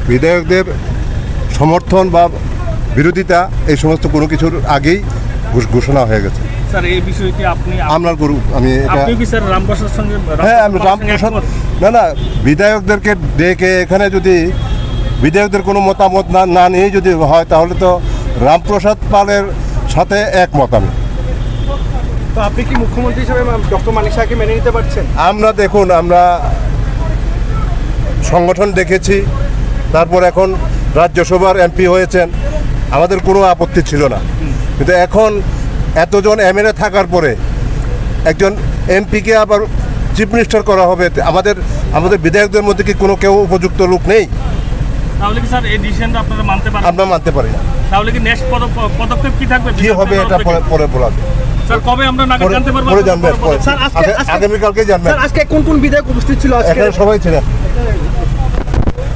বিধায়কদের সমর্থন বা বিরোধিতা এই সমস্ত কোনো কিছুর আগেই ঘোষণা হয়ে গেছে। স্যার এই বিষয়ে কি আপনার গরু আমি আপনি কি স্যার রামপ্রসাদ সঙ্গে হ্যাঁ আমি রামপ্রসাদ না বিধায়কদেরকে ডেকে এখানে যদি বিধায়কদের কোনো মতামত না নিয়ে যদি হয় তাহলে তো রামপ্রসাদ পালের সাথে একমত আমি। তো আপনি কি মুখ্যমন্ত্রী হিসেবে ডক্টর মানিক সাহাকে মেনে নিতে পারছেন? আমরা দেখুন আমরা সংগঠন দেখেছি, তারপর এখন রাজ্যসভার এমপি হয়েছেন, আমাদের কোনো আপত্তি ছিল না। কিন্তু এখন এতজন এমএলএ থাকার পরে একজন এমপিকে আবার চিফ মিনিস্টার করা হবে, আমাদের বিধায়কদের মধ্যে কি কোনো কেউ উপযুক্ত লোক নেই? তাহলে কি স্যার এই ডিসিশনটা আপনারা মানতে পারেন? আমরা মানতে পারি না। তাহলে কি নেক্সট পদক্ষেপ কি থাকবে? কি হবে এটা পরে বলা যাবে। স্যার কবে আমরা নাগাদ জানতে পারবো? পরে জানবেন, স্যার আজকে আগামীকালকে জানবেন। স্যার আজকে কোন বিধায়ক উপস্থিত ছিল? এখানে সবাই ছিলেন।